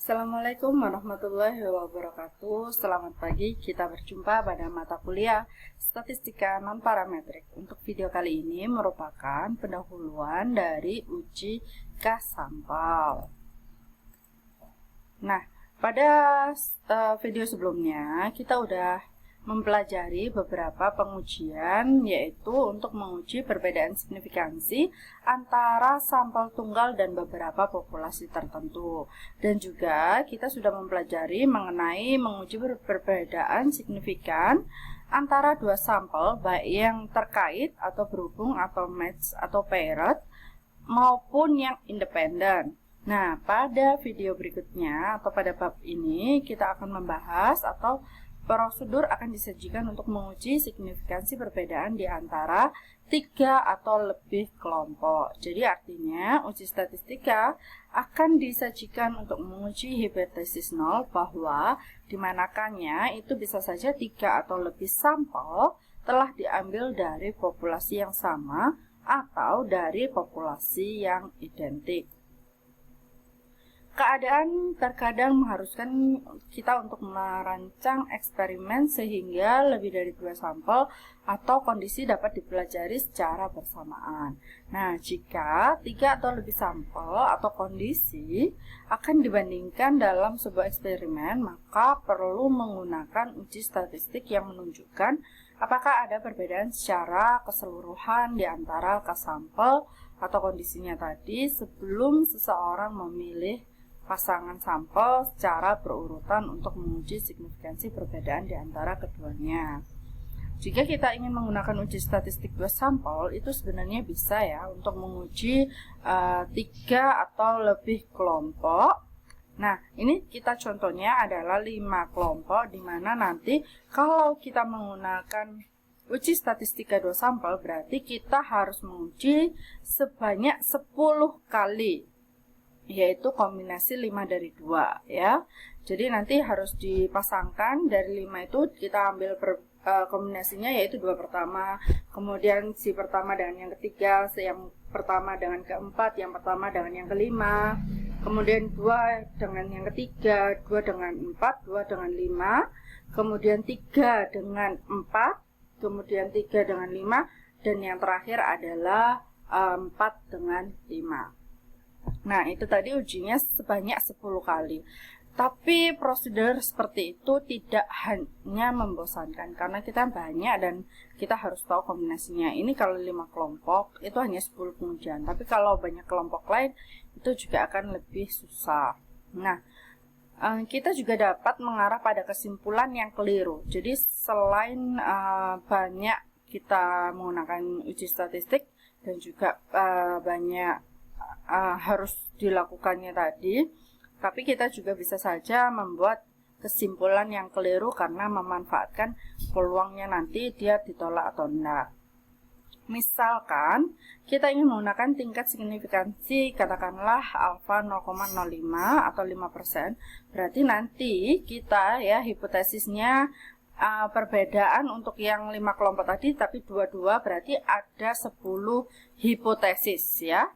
Assalamualaikum warahmatullahi wabarakatuh. Selamat pagi, kita berjumpa pada mata kuliah Statistika Non-Parametrik. Untuk video kali ini merupakan pendahuluan dari uji kas sampel. Nah, pada video sebelumnya kita udah mempelajari beberapa pengujian, yaitu untuk menguji perbedaan signifikansi antara sampel tunggal dan beberapa populasi tertentu. Dan juga kita sudah mempelajari mengenai menguji perbedaan signifikan antara dua sampel, baik yang terkait atau berhubung atau match atau paired maupun yang independen. Nah, pada video berikutnya atau pada bab ini kita akan membahas atau prosedur akan disajikan untuk menguji signifikansi perbedaan di antara 3 atau lebih kelompok. Jadi artinya uji statistika akan disajikan untuk menguji hipotesis nol bahwa dimanakannya itu bisa saja 3 atau lebih sampel telah diambil dari populasi yang sama atau dari populasi yang identik. Keadaan terkadang mengharuskan kita untuk merancang eksperimen sehingga lebih dari 2 sampel atau kondisi dapat dipelajari secara bersamaan. Nah, jika 3 atau lebih sampel atau kondisi akan dibandingkan dalam sebuah eksperimen, maka perlu menggunakan uji statistik yang menunjukkan apakah ada perbedaan secara keseluruhan di antara kas sampel atau kondisinya tadi sebelum seseorang memilih pasangan sampel secara berurutan untuk menguji signifikansi perbedaan di antara keduanya. Jika kita ingin menggunakan uji statistik 2 sampel, itu sebenarnya bisa ya untuk menguji 3 atau lebih kelompok. Nah, ini kita contohnya adalah 5 kelompok, di mana nanti kalau kita menggunakan uji statistika 2 sampel, berarti kita harus menguji sebanyak 10 kali, yaitu kombinasi 5 dari 2 ya. Jadi nanti harus dipasangkan dari 5 itu kita ambil kombinasinya, yaitu 2 pertama, kemudian si pertama dengan yang ketiga, yang pertama dengan keempat, yang pertama dengan yang kelima, kemudian 2 dengan yang ketiga, 2 dengan 4, 2 dengan 5, kemudian 3 dengan 4, kemudian 3 dengan 5, dan yang terakhir adalah 4 dengan 5. Nah, itu tadi ujinya sebanyak 10 kali. Tapi prosedur seperti itu tidak hanya membosankan, karena kita banyak dan kita harus tahu kombinasinya. Ini kalau 5 kelompok, itu hanya 10 pengujian. Tapi kalau banyak kelompok lain, itu juga akan lebih susah. Nah, kita juga dapat mengarah pada kesimpulan yang keliru. Jadi selain banyak kita menggunakan uji statistik dan juga banyak harus dilakukannya tadi, tapi kita juga bisa saja membuat kesimpulan yang keliru karena memanfaatkan peluangnya nanti dia ditolak atau enggak. Misalkan kita ingin menggunakan tingkat signifikansi katakanlah alfa 0,05 atau 5%, berarti nanti kita ya hipotesisnya perbedaan untuk yang 5 kelompok tadi, tapi 22 berarti ada 10 hipotesis ya.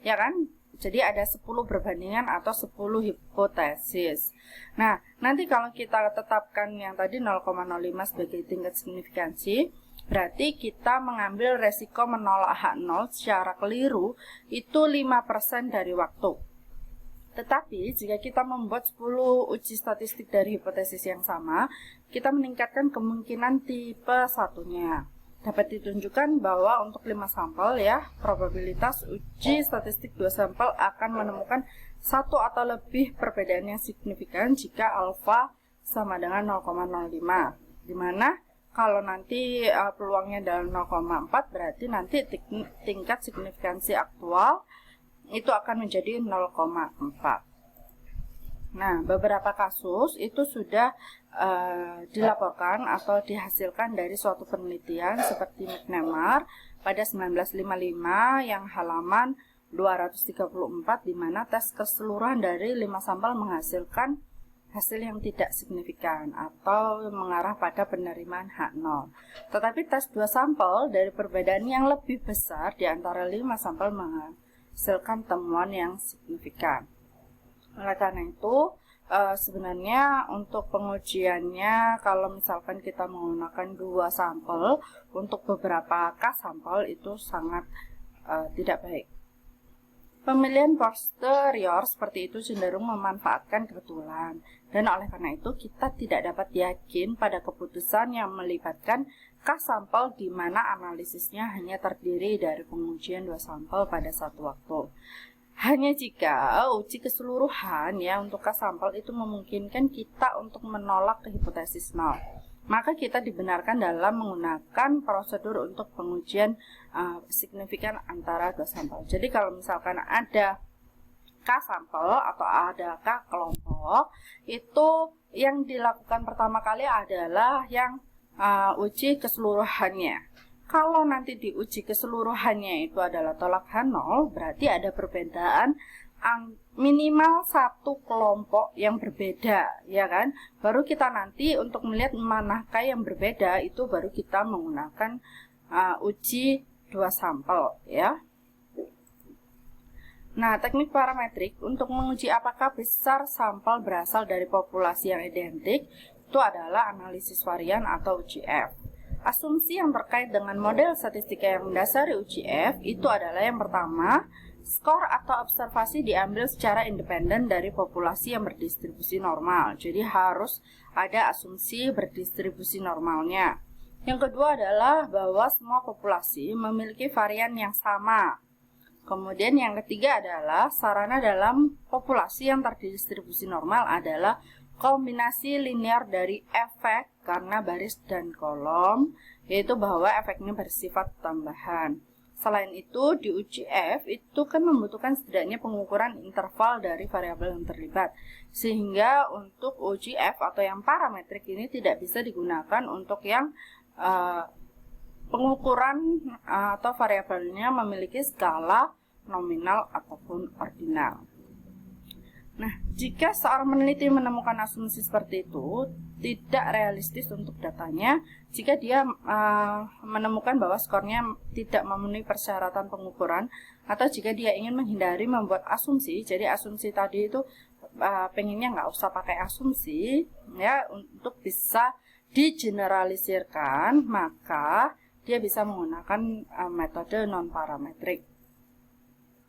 Ya kan? Jadi ada 10 perbandingan atau 10 hipotesis. Nah, nanti kalau kita tetapkan yang tadi 0,05 sebagai tingkat signifikansi, berarti kita mengambil resiko menolak H0 secara keliru itu 5% dari waktu. Tetapi jika kita membuat 10 uji statistik dari hipotesis yang sama, kita meningkatkan kemungkinan tipe satunya. Dapat ditunjukkan bahwa untuk 5 sampel ya, probabilitas uji statistik 2 sampel akan menemukan 1 atau lebih perbedaan yang signifikan jika alfa sama dengan 0,05. Dimana kalau nanti peluangnya adalah 0,4, berarti nanti tingkat signifikansi aktual itu akan menjadi 0,4. Nah, beberapa kasus itu sudah dilaporkan atau dihasilkan dari suatu penelitian seperti McNamara pada 1955 yang halaman 234, di mana tes keseluruhan dari 5 sampel menghasilkan hasil yang tidak signifikan atau mengarah pada penerimaan H0. Tetapi tes 2 sampel dari perbedaan yang lebih besar di antara 5 sampel menghasilkan temuan yang signifikan. Oleh karena itu, sebenarnya untuk pengujiannya kalau misalkan kita menggunakan 2 sampel untuk beberapa K sampel itu sangat tidak baik. Pemilihan posterior seperti itu cenderung memanfaatkan kebetulan, dan oleh karena itu kita tidak dapat yakin pada keputusan yang melibatkan K sampel di mana analisisnya hanya terdiri dari pengujian 2 sampel pada satu waktu. Hanya jika uji keseluruhan ya untuk K sampel itu memungkinkan kita untuk menolak ke hipotesis nol, maka kita dibenarkan dalam menggunakan prosedur untuk pengujian signifikan antara 2 sampel. Jadi kalau misalkan ada K sampel atau ada K kelompok, itu yang dilakukan pertama kali adalah yang uji keseluruhannya. Kalau nanti diuji keseluruhannya itu adalah tolak H0, berarti ada perbedaan minimal satu kelompok yang berbeda, ya kan? Baru kita nanti untuk melihat manakah yang berbeda itu baru kita menggunakan uji 2 sampel, ya. Nah, teknik parametrik untuk menguji apakah besar sampel berasal dari populasi yang identik itu adalah analisis varian atau uji F. Asumsi yang terkait dengan model statistika yang mendasari uji F itu adalah yang pertama, skor atau observasi diambil secara independen dari populasi yang berdistribusi normal. Jadi harus ada asumsi berdistribusi normalnya. Yang kedua adalah bahwa semua populasi memiliki varian yang sama. Kemudian yang ketiga adalah sarana dalam populasi yang terdistribusi normal adalah kombinasi linear dari efek karena baris dan kolom, yaitu bahwa efeknya bersifat tambahan. Selain itu, di uji F itu kan membutuhkan setidaknya pengukuran interval dari variabel yang terlibat. Sehingga untuk uji F atau yang parametrik ini tidak bisa digunakan untuk yang pengukuran atau variabelnya memiliki skala nominal ataupun ordinal. Nah, jika seorang peneliti menemukan asumsi seperti itu, tidak realistis untuk datanya jika dia menemukan bahwa skornya tidak memenuhi persyaratan pengukuran, atau jika dia ingin menghindari membuat asumsi, jadi asumsi tadi itu pengennya nggak usah pakai asumsi, ya, untuk bisa digeneralisirkan, maka dia bisa menggunakan metode non-parametrik.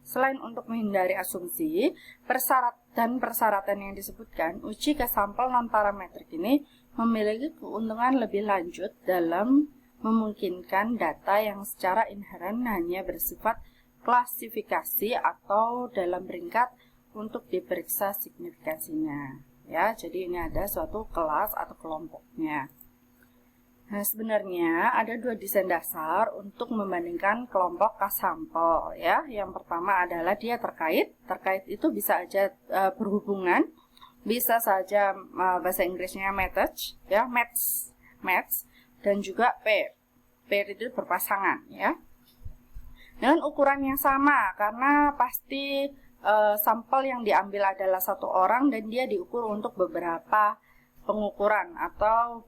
Selain untuk menghindari asumsi, persyaratan yang disebutkan, uji ke sampel non-parametrik ini memiliki keuntungan lebih lanjut dalam memungkinkan data yang secara inheren hanya bersifat klasifikasi atau dalam peringkat untuk diperiksa signifikansinya. Ya, jadi ini ada suatu kelas atau kelompoknya. Nah, sebenarnya ada 2 desain dasar untuk membandingkan kelompok K sampel, ya. Yang pertama adalah dia terkait. Terkait itu bisa aja berhubungan, bisa saja bahasa Inggrisnya match, ya, match, dan juga pair. Pair itu berpasangan, ya. Dengan ukuran yang sama, karena pasti sampel yang diambil adalah satu orang dan dia diukur untuk beberapa pengukuran atau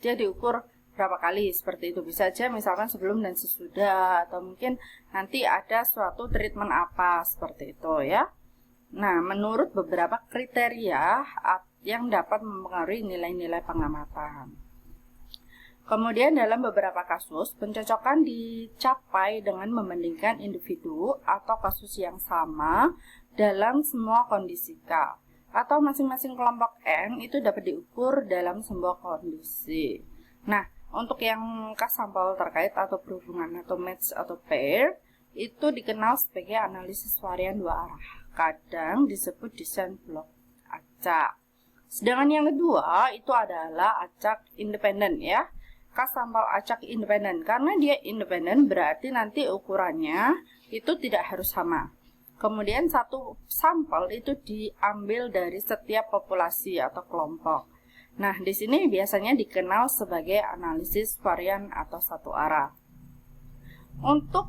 dia diukur berapa kali, seperti itu. Bisa aja misalkan sebelum dan sesudah, atau mungkin nanti ada suatu treatment apa, seperti itu, ya. Nah, menurut beberapa kriteria yang dapat mempengaruhi nilai-nilai pengamatan. Kemudian dalam beberapa kasus, pencocokan dicapai dengan membandingkan individu atau kasus yang sama dalam semua kondisi K, atau masing-masing kelompok N itu dapat diukur dalam sebuah kondisi. Nah, untuk yang K sampel terkait atau berhubungan atau match atau pair, itu dikenal sebagai analisis varian 2 arah. Kadang disebut desain blok acak. Sedangkan yang kedua itu adalah acak independen, ya. K sampel acak independen. Karena dia independen berarti nanti ukurannya itu tidak harus sama. Kemudian satu sampel itu diambil dari setiap populasi atau kelompok. Nah, di sini biasanya dikenal sebagai analisis varian atau satu arah. Untuk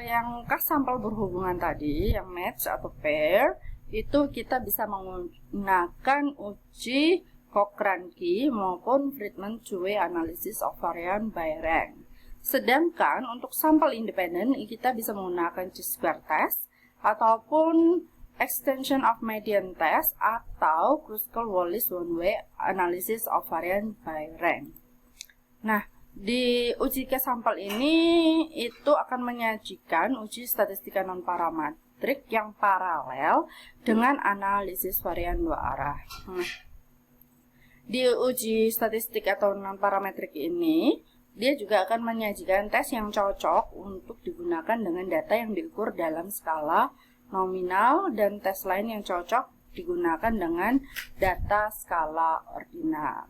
yang K sampel berhubungan tadi, yang match atau pair, itu kita bisa menggunakan uji Cochrane-Key maupun Friedman-Chuey analysis of variant by rank. Sedangkan untuk sampel independen kita bisa menggunakan chi-square test ataupun extension of median test atau Kruskal-Wallis one-way analysis of variance by rank. Nah, di uji case sampel ini itu akan menyajikan uji statistika non-parametrik yang paralel dengan analisis varian dua arah. Nah, di uji statistik atau non-parametrik ini, dia juga akan menyajikan tes yang cocok untuk digunakan dengan data yang diukur dalam skala nominal dan tes lain yang cocok digunakan dengan data skala ordinal.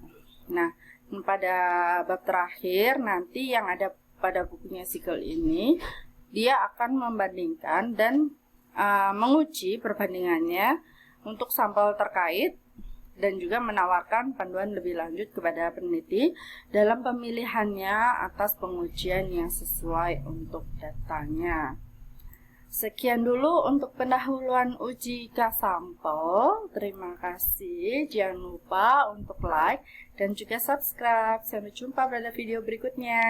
Nah, pada bab terakhir nanti yang ada pada bukunya Siegel ini, dia akan membandingkan dan menguji perbandingannya untuk sampel terkait dan juga menawarkan panduan lebih lanjut kepada peneliti dalam pemilihannya atas pengujian yang sesuai untuk datanya. Sekian dulu untuk pendahuluan uji K-sampel. Terima kasih. Jangan lupa untuk like dan juga subscribe. Sampai jumpa pada video berikutnya.